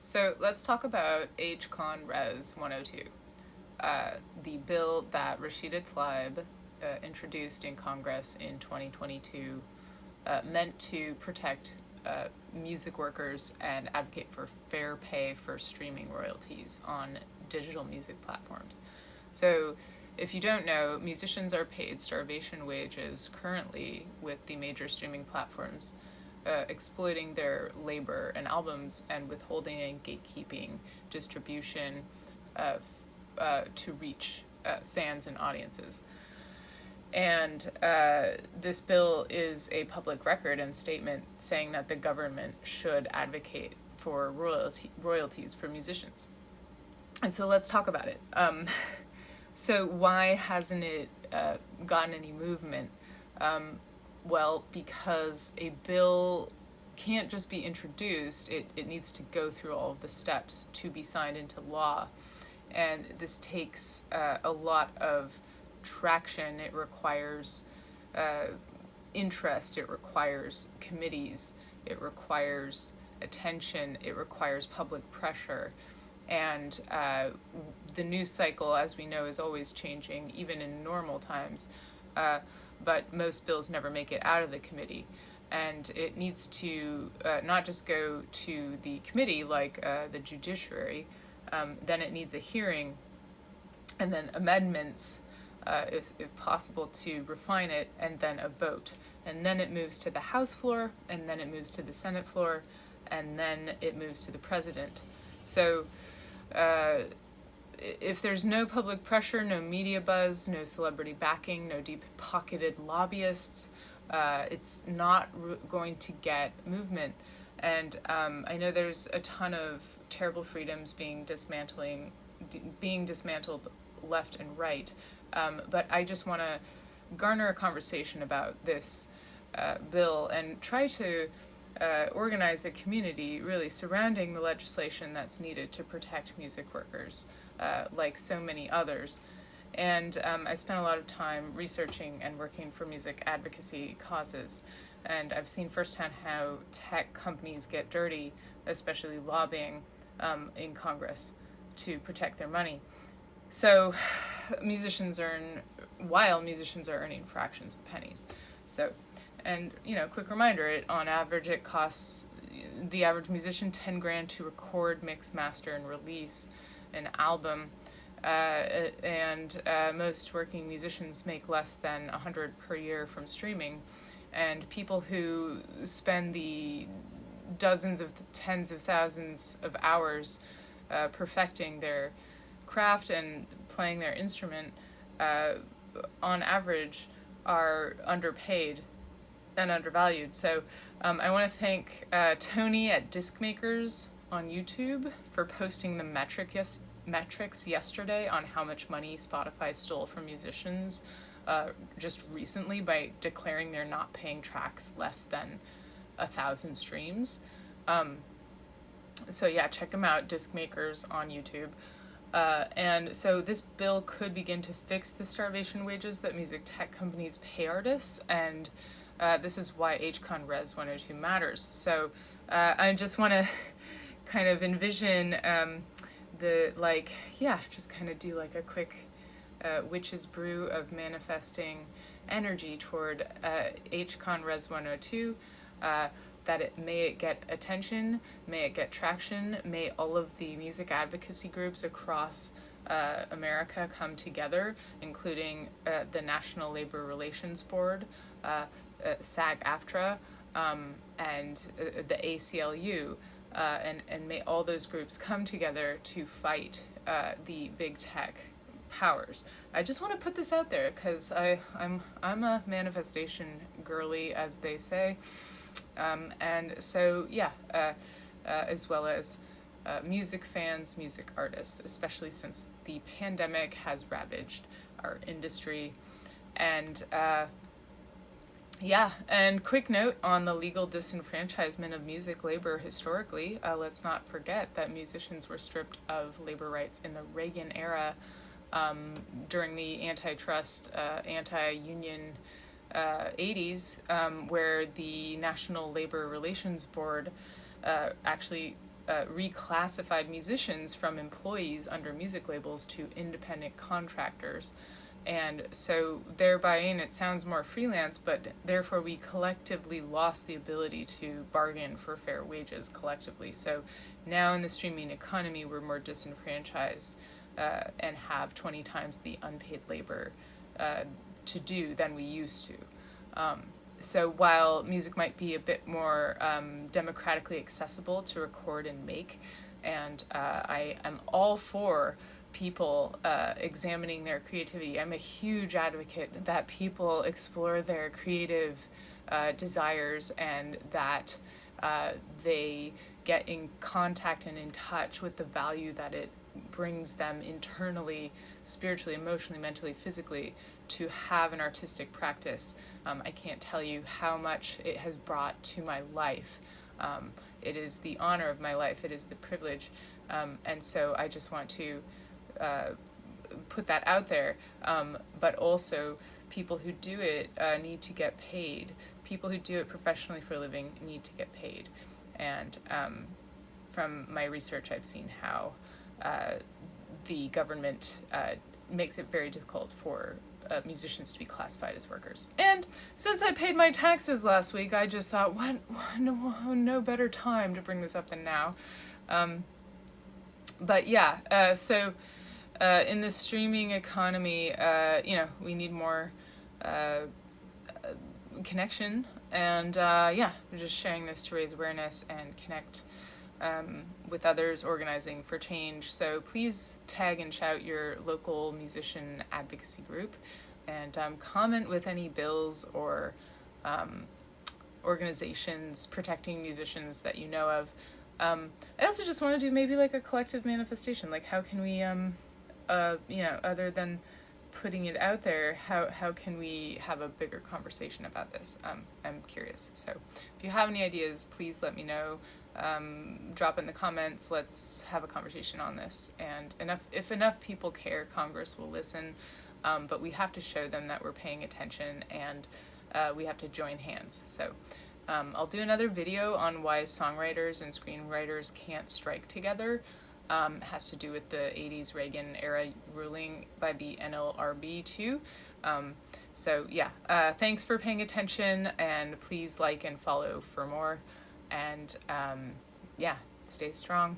So let's talk about H.Con.Res.102, the bill that Rashida Tlaib introduced in Congress in 2022, meant to protect music workers and advocate for fair pay for streaming royalties on digital music platforms. So if you don't know, musicians are paid starvation wages currently with the major streaming platforms, exploiting their labor and albums and withholding and gatekeeping distribution to reach fans and audiences. And this bill is a public record and statement saying that the government should advocate for royalties for musicians. And so let's talk about it. So why hasn't it gotten any movement? Well, because a bill can't just be introduced, it needs to go through all of the steps to be signed into law. And this takes a lot of traction. It requires interest, it requires committees, it requires attention, it requires public pressure. And the news cycle, as we know, is always changing, even in normal times. But most bills never make it out of the committee. And it needs to not just go to the committee like the judiciary, then it needs a hearing, and then amendments, if possible, to refine it, and then a vote. And then it moves to the House floor, and then it moves to the Senate floor, and then it moves to the president. So if there's no public pressure, no media buzz, no celebrity backing, no deep-pocketed lobbyists, it's not going to get movement. And I know there's a ton of terrible freedoms being dismantled left and right, but I just want to garner a conversation about this bill and try to organize a community really surrounding the legislation that's needed to protect music workers, like so many others. And I spent a lot of time researching and working for music advocacy causes, and I've seen firsthand how tech companies get dirty, especially lobbying in Congress to protect their money. So while musicians are earning fractions of pennies. So, and quick reminder, on average it costs the average musician $10,000 to record, mix, master, and release an album. And most working musicians make less than $100 per year from streaming, and people who spend the dozens of tens of thousands of hours perfecting their craft and playing their instrument, on average, are underpaid and undervalued. So I want to thank Tony at Discmakers on YouTube for posting the metrics yesterday on how much money Spotify stole from musicians just recently by declaring they're not paying tracks less than 1,000 streams. So yeah, check them out, Discmakers on YouTube. And so this bill could begin to fix the starvation wages that music tech companies pay artists, and this is why H.Con.Res.102 matters. So I just want to kind of envision just kind of do like a quick witch's brew of manifesting energy toward H.Con.Res.102, that may it get attention, may it get traction, may all of the music advocacy groups across America come together, including the National Labor Relations Board, SAG-AFTRA, and the ACLU, and may all those groups come together to fight the big tech powers. I just want to put this out there because I'm a manifestation girly, as they say. And so, as well as music fans, music artists, especially since the pandemic has ravaged our industry. And and quick note on the legal disenfranchisement of music labor historically. Let's not forget that musicians were stripped of labor rights in the Reagan era, during the antitrust, anti-union 80s, where the National Labor Relations Board actually reclassified musicians from employees under music labels to independent contractors. And so thereby, and it sounds more freelance, but therefore we collectively lost the ability to bargain for fair wages collectively. So now in the streaming economy, we're more disenfranchised and have 20 times the unpaid labor to do than we used to. So while music might be a bit more democratically accessible to record and make, and I am all for people examining their creativity. I'm a huge advocate that people explore their creative desires and that they get in contact and in touch with the value that it brings them internally, spiritually, emotionally, mentally, physically, to have an artistic practice. I can't tell you how much it has brought to my life. It is the honor of my life. It is the privilege. And so I just want to put that out there. But also, people who do it need to get paid. People who do it professionally for a living need to get paid. And from my research, I've seen how the government makes it very difficult for musicians to be classified as workers. And since I paid my taxes last week, I just thought, no better time to bring this up than now. But yeah, so in the streaming economy, we need more connection. And yeah, we're just sharing this to raise awareness and connect with others organizing for change. So please tag and shout your local musician advocacy group, and comment with any bills or organizations protecting musicians that you know of. I also just want to do maybe like a collective manifestation. Like, how can we, other than putting it out there, how can we have a bigger conversation about this? I'm curious. So if you have any ideas, please let me know. Drop in the comments. Let's have a conversation on this. And if enough people care, Congress will listen. But we have to show them that we're paying attention, and we have to join hands. So I'll do another video on why songwriters and screenwriters can't strike together. It has to do with the 80s Reagan era ruling by the NLRB too. So yeah, thanks for paying attention, and please like and follow for more. And yeah, stay strong.